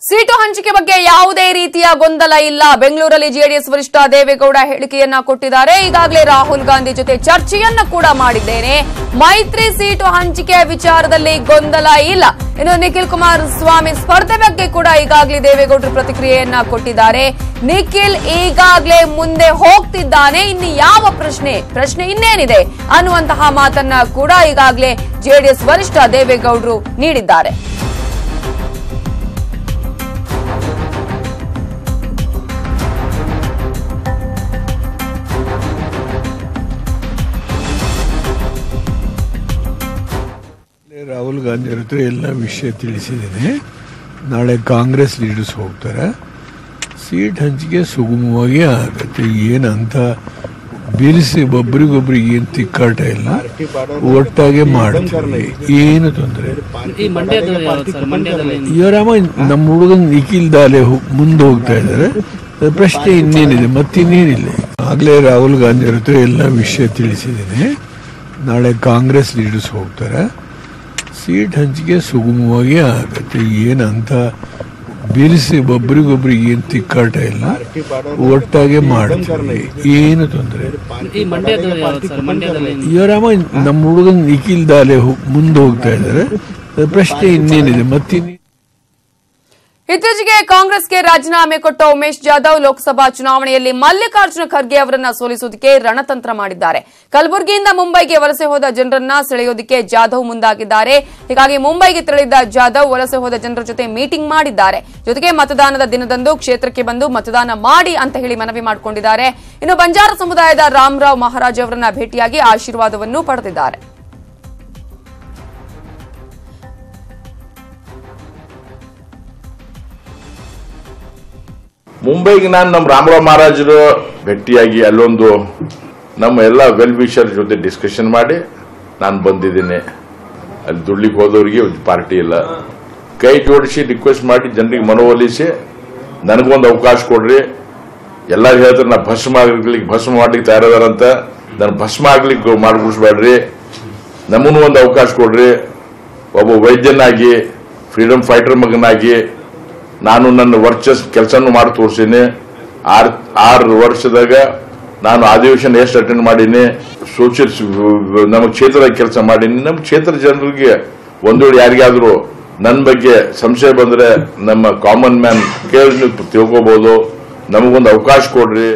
Seat ಹಂಚಿಕೆ ಬಗ್ಗೆ ಯಾವುದೇ ರೀತಿಯ ಗೊಂದಲ ಇಲ್ಲ. ಬೆಂಗಳೂರಲ್ಲಿ ಜೆಡಿಎಸ್ ವರಿಷ್ಠ ದೇವೇಗೌಡ ಹೇಳಿಕೆಯನ್ನ ಕೊಟ್ಟಿದ್ದಾರೆ. ಈಗಾಗಲೇ ರಾಹುಲ್ ಗಾಂಧಿ ಜೊತೆ ಚರ್ಚೆಯನ್ನ ಕೂಡ ಮಾಡಿದ್ದೇನೆ. ಮೈತ್ರಿ ಸೀಟು ಹಂಚಿಕೆ ವಿಚಾರದಲ್ಲಿ ಗೊಂದಲ ಇಲ್ಲ. ಇನ್ನು ನಿಖಿಲ್ ಕುಮಾರಸ್ವಾಮಿ ಸ್ಪರ್ಧೆ ಬಗ್ಗೆ ಕೂಡ ಈಗಾಗಲೇ ದೇವೇಗೌಡರು ಪ್ರತಿಕ್ರಿಯೆಯನ್ನ ಕೊಟ್ಟಿದ್ದಾರೆ. ನಿಖಿಲ್ ಈಗಾಗಲೇ ಮುಂದೆ ಹೋಗ್ತಿದ್ದಾನೆ, ಇನ್ನು ಯಾವ ಪ್ರಶ್ನೆ ಇನ್ನೇನಿದೆ ಅನ್ನುವಂತಹ ಮಾತನ್ನ ಕೂಡ ಈಗಾಗಲೇ ಜೆಡಿಎಸ್ ವರಿಷ್ಠ ದೇವೇಗೌಡರು ನೀಡಿದ್ದಾರೆ. ರಾಹುಲ್ ಗಾಂಧಿ ಹತ್ರ ಎಲ್ಲ ವಿಷಯ ತಿಳಿಸಿದ್ದೇನೆ. ನಾಳೆ ಕಾಂಗ್ರೆಸ್ ಲೀಡರ್ಸ್ ಹೋಗ್ತಾರೆ. ಸೀಟ್ ಹಂಚಿಕೆ ಸುಗಮವಾಗಿ ಆಗುತ್ತೆ. ಏನಂತ ಬಿರಿಸಿ ಒಬ್ರಿಗೊಬ್ರಿಗೆ ಏನು ತಿಕ್ಕಾಟ ಇಲ್ಲ, ಒಟ್ಟಾಗೆ ಮಾಡ್ತೀವಿ, ಏನು ತೊಂದರೆ ಇವರಾಮ. ನಮ್ಮ ಹುಡುಗನ್ ನಿಖಿಲ್ ದಾಲೆ ಮುಂದೆ ಹೋಗ್ತಾ ಇದ್ದಾರೆ. ಪ್ರಶ್ನೆ ಇನ್ನೇನಿದೆ, ಮತ್ತಿನ್ನೇನಿಲ್ಲ. ಆಗ್ಲೇ ರಾಹುಲ್ ಗಾಂಧಿ ಹತ್ರ ಎಲ್ಲ ವಿಷಯ ತಿಳಿಸಿದ್ದೇನೆ. ನಾಳೆ ಕಾಂಗ್ರೆಸ್ ಲೀಡರ್ಸ್ ಹೋಗ್ತಾರೆ. ಸೀಟ್ ಹಂಚಿಕೆ ಸುಗಮವಾಗಿ ಆಗುತ್ತೆ. ಏನಂತ ಬಿರಿಸಿ ಒಬ್ರಿಗೊಬ್ರಿಗೆ ಏನು ತಿಕ್ಕಾಟ ಇಲ್ಲ, ಒಟ್ಟಾಗೆ ಮಾಡ್ತೀವಿ, ಏನು ತೊಂದರೆ ಇವರಾಮ. ನಮ್ಮ ಹುಡುಗನ್ ನಿಖಿಲ್ ದಾಲೆ ಮುಂದೆ ಹೋಗ್ತಾ ಇದ್ದಾರೆ. ಪ್ರಶ್ನೆ ಇನ್ನೇನಿದೆ, ಮತ್ತಿನ್ನೇ. ಇತ್ತೀಚೆಗೆ ಕಾಂಗ್ರೆಸ್ಗೆ ರಾಜೀನಾಮೆ ಕೊಟ್ಟ ಉಮೇಶ್ ಜಾಧವ್ ಲೋಕಸಭಾ ಚುನಾವಣೆಯಲ್ಲಿ ಮಲ್ಲಿಕಾರ್ಜುನ ಖರ್ಗೆ ಅವರನ್ನ ಸೋಲಿಸುವುದಕ್ಕೆ ರಣತಂತ್ರ ಮಾಡಿದ್ದಾರೆ. ಕಲಬುರಗಿಯಿಂದ ಮುಂಬೈಗೆ ವಲಸೆ ಹೋದ ಜನರನ್ನ ಸೆಳೆಯೋದಕ್ಕೆ ಜಾಧವ್ ಮುಂದಾಗಿದ್ದಾರೆ. ಹೀಗಾಗಿ ಮುಂಬೈಗೆ ತೆರಳಿದ್ದ ಜಾಧವ್ ವಲಸೆ ಹೋದ ಜನರ ಜೊತೆ ಮೀಟಿಂಗ್ ಮಾಡಿದ್ದಾರೆ. ಜೊತೆಗೆ ಮತದಾನದ ದಿನದಂದು ಕ್ಷೇತ್ರಕ್ಕೆ ಬಂದು ಮತದಾನ ಮಾಡಿ ಅಂತ ಹೇಳಿ ಮನವಿ ಮಾಡಿಕೊಂಡಿದ್ದಾರೆ. ಇನ್ನು ಬಂಜಾರ ಸಮುದಾಯದ ರಾಮರಾವ್ ಮಹಾರಾಜ್ ಅವರನ್ನ ಭೇಟಿಯಾಗಿ ಆಶೀರ್ವಾದವನ್ನು ಪಡೆದಿದ್ದಾರೆ. ಮುಂಬೈಗೆ ನಾನು ನಮ್ಮ ರಾಮರಾವ್ ಮಹಾರಾಜರು ಭೇಟಿಯಾಗಿ ಅಲ್ಲೊಂದು ನಮ್ಮ ಎಲ್ಲ ವೆಲ್ ವಿಷರ್ ಜೊತೆ ಡಿಸ್ಕಷನ್ ಮಾಡಿ ನಾನು ಬಂದಿದ್ದೀನಿ. ಅಲ್ಲಿ ದುಡ್ಲಿಕ್ಕೆ ಹೋದವರಿಗೆ ಪಾರ್ಟಿ ಇಲ್ಲ. ಕೈ ಜೋಡಿಸಿ ರಿಕ್ವೆಸ್ಟ್ ಮಾಡಿ ಜನರಿಗೆ ಮನವೊಲಿಸಿ ನನಗೊಂದು ಅವಕಾಶ ಕೊಡ್ರಿ. ಎಲ್ಲರೂ ಹೇಳ್ತಾರೆ ನಾ ಭಸ್ಮ ಮಾಡ್ಲಿಕ್ಕೆ ತಯಾರದಾರಂತ. ನಾನು ಭಸ್ಮ ಆಗ್ಲಿಕ್ಕೆ ಮಾಡ್ಬಿಡಿಸ್ಬೇಡ್ರಿ. ನಮಗೂ ಒಂದು ಅವಕಾಶ ಕೊಡ್ರಿ. ಒಬ್ಬ ವೈದ್ಯನಾಗಿ, ಫ್ರೀಡಮ್ ಫೈಟರ್ ಮಗನಾಗಿ ನಾನು ನನ್ನ ವರ್ಚಸ್ ಕೆಲಸನೂ ಮಾಡಿ ತೋರಿಸೀನಿ. 6 ವರ್ಷದಾಗ ನಾನು ಅಧಿವೇಶನ ಎಷ್ಟು ಅಟೆಂಡ್ ಮಾಡೀನಿ, ಸೋಷಿಯಲ್ ನಮ್ಮ ಕ್ಷೇತ್ರದ ಕೆಲಸ ಮಾಡೀನಿ. ನಮ್ಮ ಕ್ಷೇತ್ರ ಜನರಿಗೆ ಒಂದು ವೇಳೆ ಯಾರಿಗಾದ್ರೂ ನನ್ನ ಬಗ್ಗೆ ಸಂಶಯ ಬಂದ್ರೆ ನಮ್ಮ ಕಾಮನ್ ಮ್ಯಾನ್ ಕೇಳಿ ತಿಳ್ಕೋಬಹುದು. ನಮಗೊಂದು ಅವಕಾಶ ಕೊಡ್ರಿ.